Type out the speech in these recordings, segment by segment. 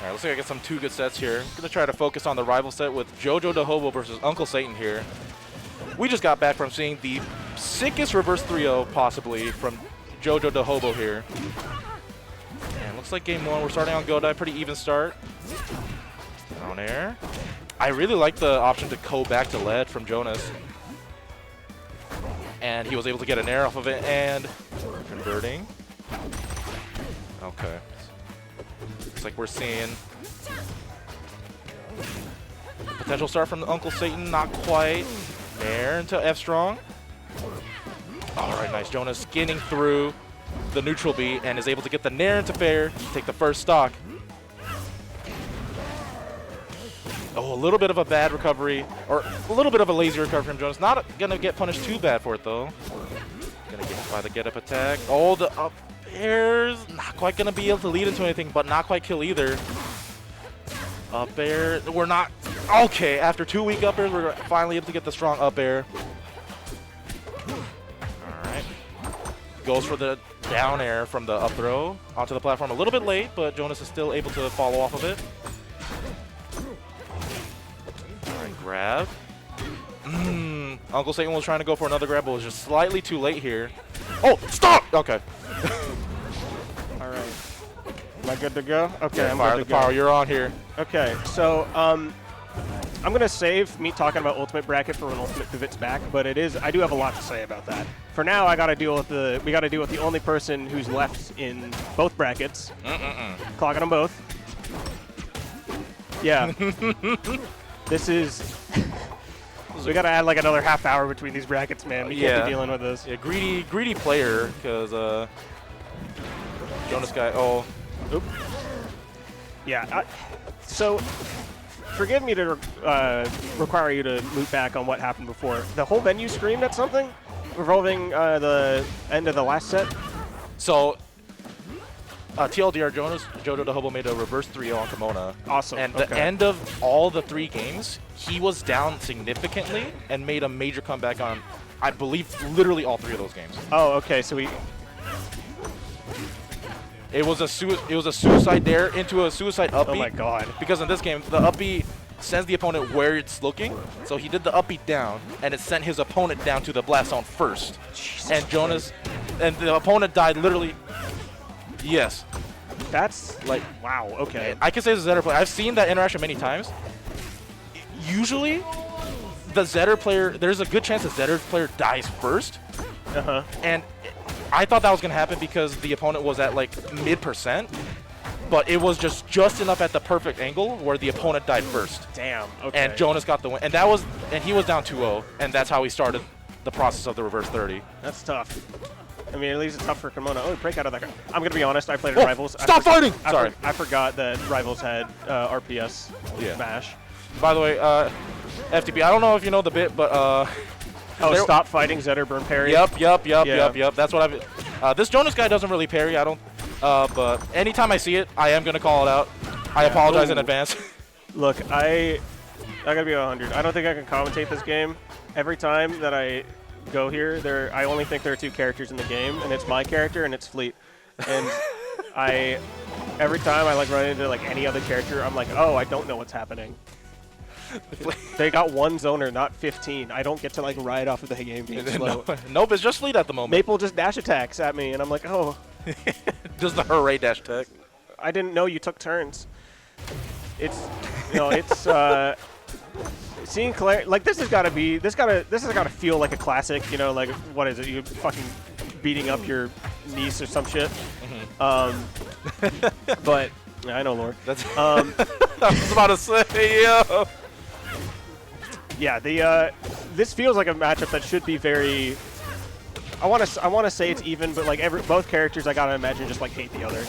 right, looks like I get some 2 good sets here. I'm gonna try to focus on the rival set with JoJoDaHoBo versus UncleSatan here. We just got back from seeing the sickest reverse 3-0 possibly from JoJoDaHoBo here. And looks like game 1, we're starting on Godai, pretty even start. Down air. I really like the option to go back to lead from Jonas. And he was able to get an air off of it and converting. Okay. Looks like we're seeing potential start from UncleSatan, not quite. Air into F strong. All right, nice. Jonas skinning through the neutral B and is able to get the nair into fair, take the first stock. Oh, a little bit of a bad recovery, or a little bit of a lazy recovery from Jonas. Not gonna get punished too bad for it though. Gonna get hit by the get up attack. Oh, the up airs, not quite gonna be able to lead into anything, but not quite kill either. Up air, we're not, okay, after 2 weak up airs, we're finally able to get the strong up air. All right, goes for the down air from the up throw onto the platform a little bit late, but Jonas is still able to follow off of it. Grab. UncleSatan was trying to go for another grab, but was just slightly too late here. Oh, stop! Okay. All right. Am I good to go? Okay, yeah, I'm fire good the to go. power. You're on here. Okay, so I'm gonna save me talking about ultimate bracket for when ultimate pivots back, but I do have a lot to say about that. For now, we got to deal with the only person who's left in both brackets. Clocking them both. Yeah. This is. We gotta add like another half hour between these brackets, man. We can't be dealing with this. Yeah, greedy player, because Jonas guy. Oh, oop. Yeah. So, forgive me to require you to loop back on what happened before. The whole venue screamed at something revolving the end of the last set. So. TLDR, JoJoDaHoBo made a reverse 3-0 on Kimona. Awesome. And the end of all the 3 games, he was down significantly and made a major comeback on, I believe, literally all 3 of those games. Oh, okay. So it was a suicide dare into a suicide up B. Oh my god. Because in this game, the up B sends the opponent where it's looking. So he did the up B down, and it sent his opponent down to the blast zone first. Jesus and Jonas, and the opponent died literally. Yes. That's like, wow, okay. I can say the Zetter player. I've seen that interaction many times. Usually, the Zetter player, there's a good chance the Zetter player dies first. And I thought that was going to happen because the opponent was at like mid%. But it was just enough at the perfect angle where the opponent died first. Damn, okay. And Jonas got the win. And he was down 2-0. And that's how he started the process of the reverse 30. That's tough. I mean, at least it's tough for Kimona. Oh, break out of that guy. I'm going to be honest, I played at Rivals. Stop fighting! Sorry. I forgot that Rivals had RPS Smash. By the way, FTP, I don't know if you know the bit, but... oh, stop fighting Zetterburn parry? Yep. That's what I've... this Jonas guy doesn't really parry, I don't... but anytime I see it, I am going to call it out. I apologize in advance. Look, I got to be 100. I don't think I can commentate this game. Every time that I go here, I only think there are 2 characters in the game, and it's my character and it's Fleet. And every time I like run into like any other character, I'm like, oh, I don't know what's happening. They got 1 zoner, not 15. I don't get to like ride off of the game being slow. Nope, it's just Fleet at the moment. Maple just dash attacks at me, and I'm like, oh. Just the hooray dash attack. I didn't know you took turns. It's, it's seeing Clairen, like this has got to feel like a classic. Like what is it? You fucking beating up your niece or some shit. But yeah, I know, Lord. That's I was about to say, yo. Yeah, this feels like a matchup that should be very. I want to say it's even, but like both characters, I gotta imagine just like hate the other.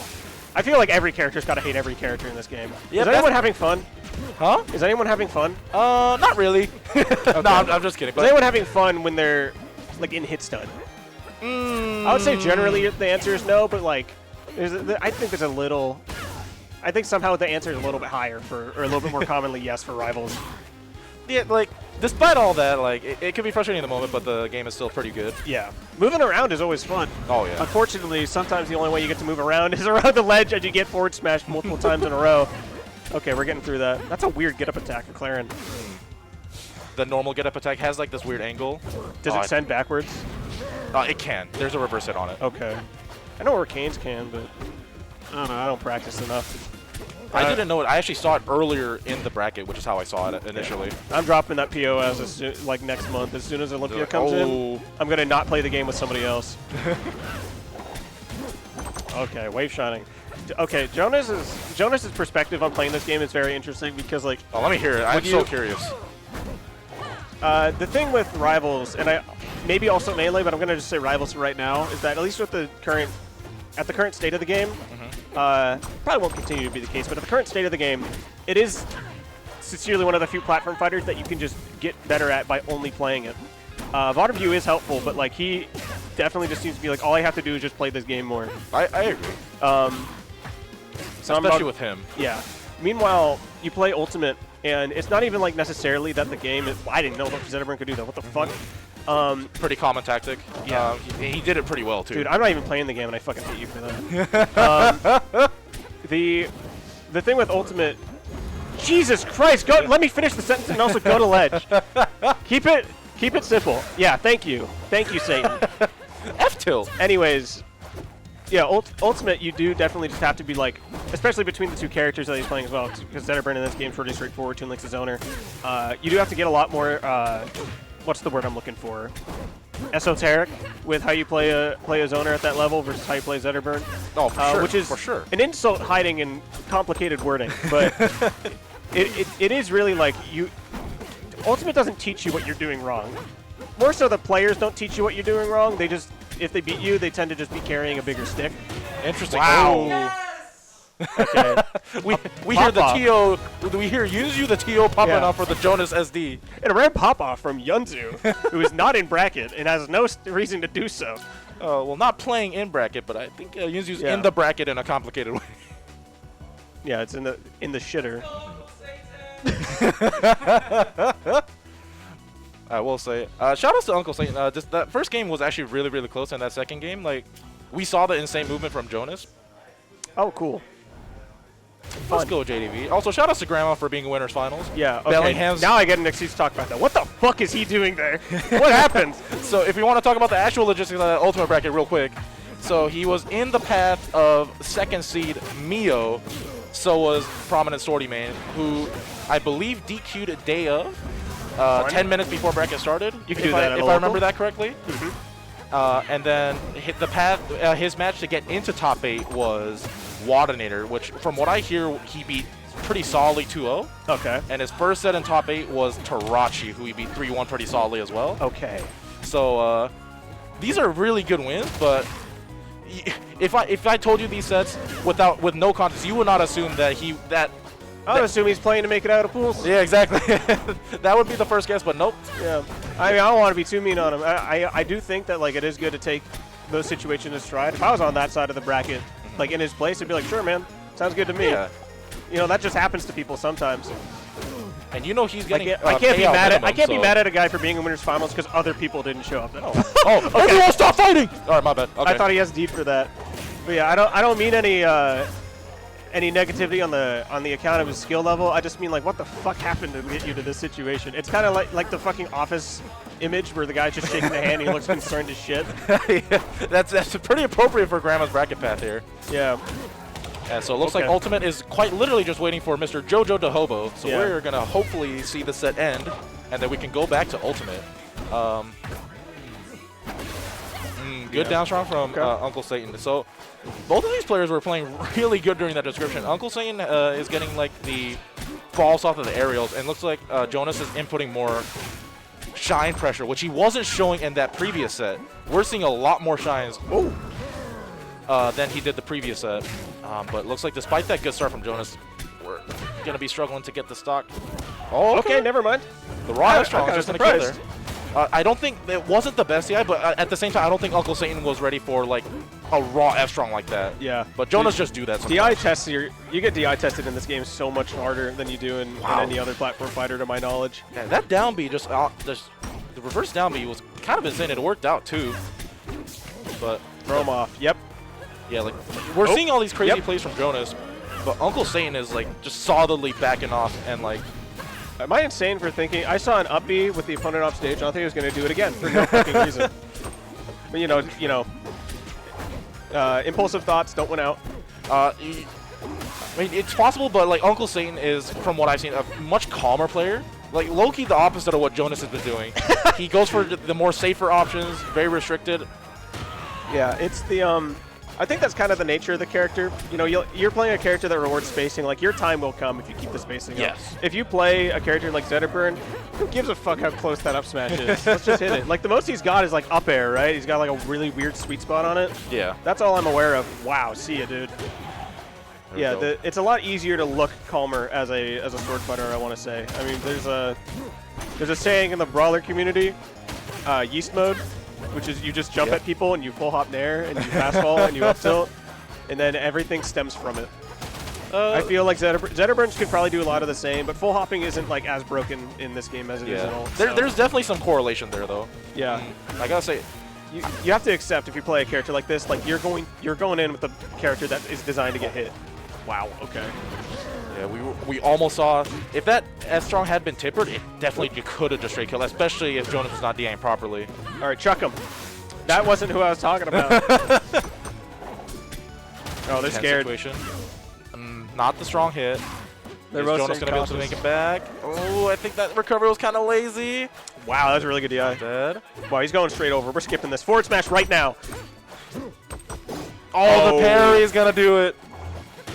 I feel like every character's gotta hate every character in this game. Yeah, is anyone having fun? Huh? Is anyone having fun? Not really. Okay. No, I'm just kidding. Is anyone having fun when they're like in hit stun? I would say generally the answer is no, but like, I think there's a little. I think somehow the answer is a little bit higher or a little bit more commonly yes for Rivals. Yeah, like, despite all that, like, it can be frustrating in the moment, but the game is still pretty good. Yeah. Moving around is always fun. Oh, yeah. Unfortunately, sometimes the only way you get to move around is around the ledge and you get forward smashed multiple times in a row. Okay, we're getting through that. That's a weird get-up attack for Clairen. The normal get-up attack has like this weird angle. Does it send backwards? It can. There's a reverse hit on it. Okay. I know Arcanes can, but I don't know. I don't practice enough. I didn't know it. I actually saw it earlier in the bracket, which is how I saw it initially. I'm dropping that POS as soon, like next month. As soon as Olympia comes in, I'm gonna not play the game with somebody else. Okay, wave shining. Okay, Jonas's perspective on playing this game is very interesting because like. Oh, let me hear it. I'm so curious. The thing with Rivals, and I maybe also Melee, but I'm gonna just say Rivals right now, is that at least with the current state of the game. Probably won't continue to be the case, but at the current state of the game, it is sincerely one of the few platform fighters that you can just get better at by only playing it. Bottom view is helpful, but like he definitely just seems to be like all I have to do is just play this game more. I agree. So especially with him. Yeah. Meanwhile, you play Ultimate, and it's not even like necessarily that the game is. I didn't know Zetterburn could do that. What the fuck? Pretty common tactic. Yeah, he did it pretty well too. Dude, I'm not even playing the game, and I fucking hate you for that. The thing with Ultimate, Jesus Christ! Go. Let me finish the sentence and also go to ledge. Keep it simple. Yeah, thank you, Satan. F-tilt. Anyways, yeah, Ultimate, you do definitely just have to be like, especially between the two characters that he's playing as well, because Zetterburn in this game is pretty straightforward. Toon Link's his owner. You do have to get a lot more. What's the word I'm looking for? Esoteric with how you play a zoner at that level versus how you play Zetterburn. Oh, for sure. Which is for sure an insult hiding in complicated wording, but it is really like you. Ultimate doesn't teach you what you're doing wrong. More so, the players don't teach you what you're doing wrong. They just, if they beat you, they tend to just be carrying a bigger stick. Interesting. Wow. Yes! Okay. we hear the TO. We hear the TO popping off for the Jonas SD. And a rare pop-off from Yunzu, who is not in bracket and has no reason to do so. Well, not playing in bracket, but I think Yunzu's in the bracket in a complicated way. Yeah, it's in the shitter. I will say, shout outs to UncleSatan. Just that first game was actually really, really close, and that second game, like, we saw the insane movement from Jonas. Oh, cool. Let's go, JDV. Also, shout outs to Grandma for being winners finals. Yeah, okay. Bellingham's. Now I get an excuse to talk about that. What the fuck is he doing there? What happened? So if we want to talk about the actual logistics of the Ultimate bracket real quick, so he was in the path of second seed Mio, so was prominent Swordy Main, who I believe DQ'd a day of, 10 minutes before bracket started. You can do that if I remember that correctly. And then hit the path. His match to get into top 8 was Wadinator, which from what I hear he beat pretty solidly 2-0. Okay. And his first set in top 8 was Tarachi, who he beat 3-1 pretty solidly as well. Okay. So these are really good wins, but if I told you these sets with no context, you would not assume that I would assume he's playing to make it out of pools. Yeah, exactly. That would be the first guess, but nope. Yeah. I mean, I don't want to be too mean on him. I do think that like it is good to take those situations in stride. If I was on that side of the bracket, like in his place, I'd be like, sure, man, sounds good to me. Yeah. You know, that just happens to people sometimes. And you know he's getting. I can't be mad at a guy for being in winners finals because other people didn't show up. Oh, okay. Everyone stop fighting! All right, my bad. Okay. I thought he has deep for that. But yeah, I don't mean any negativity on the account of his skill level. I just mean like, what the fuck happened to get you to this situation? It's kind of like the fucking Office image where the guy's just shaking the hand and he looks concerned as shit. Yeah, that's pretty appropriate for Grandma's bracket path here. Yeah. And so it looks like Ultimate is quite literally just waiting for Mr. JoJoDaHoBo. So we're going to hopefully see the set end, and then we can go back to Ultimate. Good down strong from UncleSatan. So both of these players were playing really good during that description. UncleSatan is getting like the balls off of the aerials, and looks like Jonas is inputting more shine pressure, which he wasn't showing in that previous set. We're seeing a lot more shines than he did the previous set. But looks like despite that good start from Jonas, we're going to be struggling to get the stock. Oh, okay, never mind. The raw S-Strong is just going to kill there. I don't think it wasn't the best DI, but at the same time, I don't think UncleSatan was ready for like a raw F-Strong like that. Yeah. But Jonas just do that sometimes. DI tests, you get DI tested in this game so much harder than you do in any other platform fighter, to my knowledge. Yeah, that down B just the reverse down B was kind of insane. It worked out too. But throw him off. Yep. Yeah, like we're seeing all these crazy plays from Jonas, but UncleSatan is like just solidly backing off and like. Am I insane for thinking? I saw an up B with the opponent off stage. I don't think he was going to do it again for no fucking reason. But impulsive thoughts don't win out. I mean, it's possible, but like UncleSatan is, from what I've seen, a much calmer player. Like low-key the opposite of what Jonas has been doing. He goes for the more safer options, very restricted. Yeah, it's the I think that's kind of the nature of the character. You know, you're playing a character that rewards spacing. Like your time will come if you keep the spacing up. Yes. If you play a character like Zetterburn, who gives a fuck how close that up smash is? Let's just hit it. Like the most he's got is like up air, right? He's got like a really weird sweet spot on it. Yeah. That's all I'm aware of. Wow, see ya, dude. Yeah, it's a lot easier to look calmer as a sword fighter, I want to say. I mean, there's a saying in the brawler community, yeast mode, which is you just jump at people and you full hop nair and you fast fall and you up tilt, and then everything stems from it. I feel like Zetterburns could probably do a lot of the same, but full hopping isn't like as broken in this game as it is in ult. There's definitely some correlation there, though. Yeah. I gotta say, you have to accept if you play a character like this, like you're going in with a character that is designed to get hit. Wow. Okay. Yeah, we almost saw, if that S-Strong had been tippered, it definitely could have just straight killed, especially if Jonas was not DIing properly. All right, chuck him. That wasn't who I was talking about. Oh, they're scared. Situation. Not the strong hit. They're Is both Jonas going to be able to make it back? Oh, I think that recovery was kind of lazy. Wow, that was a really good DI. Dead. Wow, he's going straight over. We're skipping this. Forward smash right now. Oh, the parry is going to do it.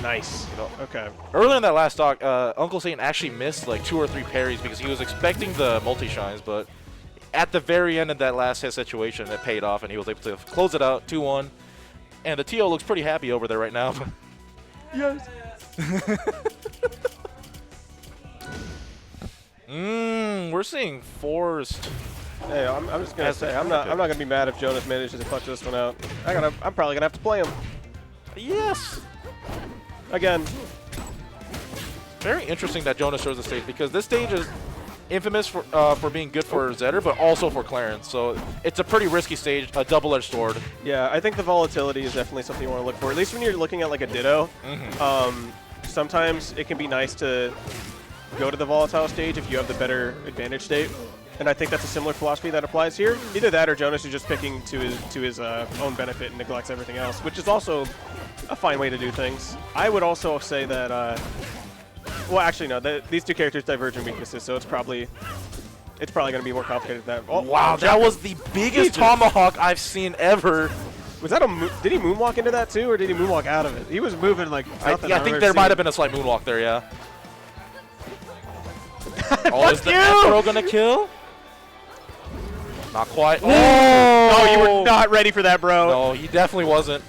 Nice. Okay. Earlier in that last stock, UncleSatan actually missed like 2 or 3 parries because he was expecting the multi-shines, but at the very end of that last hit situation, it paid off, and he was able to close it out 2-1. And the TO looks pretty happy over there right now. Yes. We're seeing forced. Hey, I'm just gonna say I'm not gonna be mad if Jonas manages to clutch this one out. I'm probably gonna have to play him. Yes. Again. Very interesting that Jonas shows the stage, because this stage is infamous for being good for Zetter, but also for Clairen. So it's a pretty risky stage, a double-edged sword. Yeah, I think the volatility is definitely something you want to look for. At least when you're looking at like a Ditto, sometimes it can be nice to go to the volatile stage if you have the better advantage state. And I think that's a similar philosophy that applies here. Either that or Jonas is just picking to his own benefit and neglects everything else, which is also a fine way to do things. I would also say that, well, actually no, these two characters diverge in weaknesses, so it's probably going to be more complicated than that. Oh, wow, that was the biggest tomahawk I've seen ever. Was that did he moonwalk into that too, or did he moonwalk out of it? He was moving like nothing. I think there might have been a slight moonwalk there, yeah. Oh, is the Afro gonna kill? Not quite. Oh! No, you were not ready for that, bro. No, he definitely wasn't.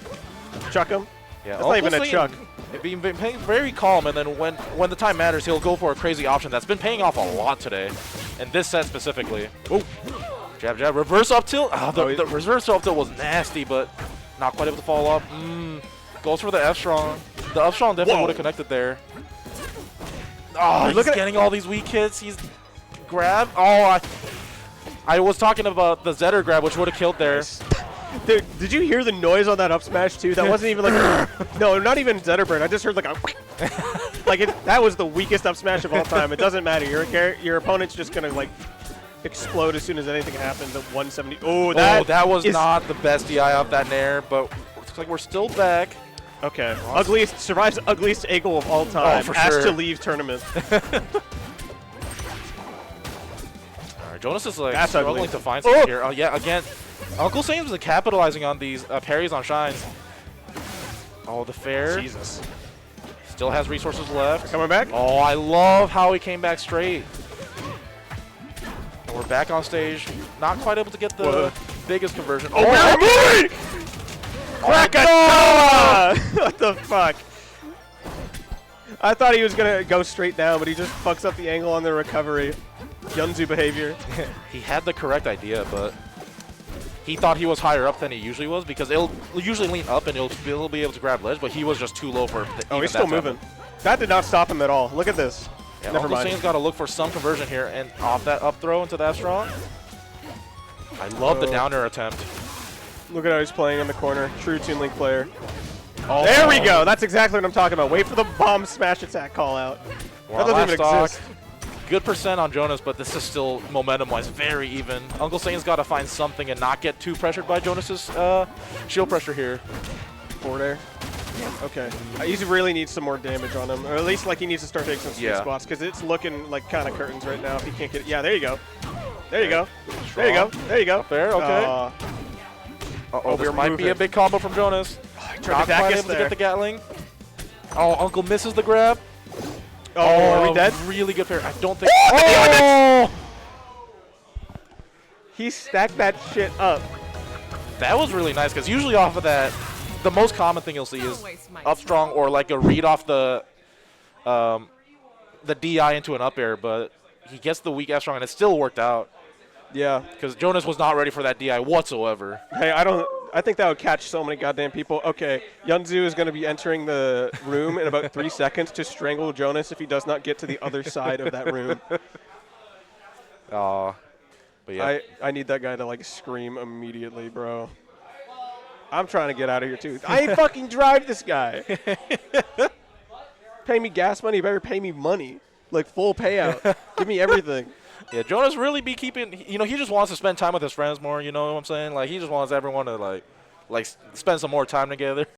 Chuck him? Yeah, that's not even a chuck. Being very calm, and then when the time matters, he'll go for a crazy option that's been paying off a lot today, in this set specifically. Oh, jab, jab, reverse up tilt. Oh, the reverse up tilt was nasty, but not quite able to follow up. Goes for the F-Strong. The F-Strong definitely would have connected there. Oh, he's getting all these weak hits. He's grab. Oh, I was talking about the Zetter grab, which would have killed there. Dude, did you hear the noise on that up smash too? That wasn't even like no, not even Zetterburn. I just heard like a that was the weakest up smash of all time. It doesn't matter. Your opponent's just gonna like explode as soon as anything happens at 170. Oh, that was not the best DI off that nair, but looks like we're still back. Okay. Ugliest survives ugliest angle of all time. For asked sure. to leave tournament. Alright, Jonas is like struggling to find something here. Oh yeah, again. UncleSatan is capitalizing on these parries on shines. Oh, the fair. Jesus. Still has resources left. Coming back? Oh, I love how he came back straight. And we're back on stage. Not quite able to get the biggest conversion. Oh, we're moving! Krakatoa! What the fuck? I thought he was going to go straight down, but he just fucks up the angle on the recovery. Yunzu behavior. He had the correct idea, but he thought he was higher up than he usually was, because it'll usually lean up and he'll be able to grab ledge, but he was just too low for Oh, he's still moving. That did not stop him at all. Look at this. Yeah, Never mind. UncleSatan's got to look for some conversion here, and off that up throw into that strong. I love the down air attempt. Look at how he's playing in the corner. True Toon Link player. Oh. There we go. That's exactly what I'm talking about. Wait for the bomb smash attack call out. We're That on doesn't even last exist. stock. Good percent on Jonas, but this is still momentum-wise very even. UncleSatan's got to find something and not get too pressured by Jonas's shield pressure here. Forward air. Okay. He really needs some more damage on him, or at least like he needs to start taking some sweet spots because it's looking like kind of curtains right now if he can't get it. Yeah, there you go. There you go. There you go. There you go. Fair, okay. Uh-oh, there might be a big combo from Jonas. Not quite able to get the Gatling. Oh, Uncle misses the grab. Oh, are we dead? Really good fair. I don't think. Oh! He stacked that shit up. That was really nice because usually off of that, the most common thing you'll see is up strong or like a read off the DI into an up air, but he gets the weak F strong and it still worked out. Yeah. Because Jonas was not ready for that DI whatsoever. Hey, I think that would catch so many goddamn people. Okay, Yunzu is going to be entering the room in about 3 seconds to strangle Jonas if he does not get to the other side of that room. But yeah. I need that guy to like scream immediately, bro. I'm trying to get out of here too. I ain't fucking drive this guy. Pay me gas money, you better pay me money. Like full payout. Give me everything. Yeah, Jonas really be keeping, you know, he just wants to spend time with his friends more, you know what I'm saying? Like, he just wants everyone to, like spend some more time together.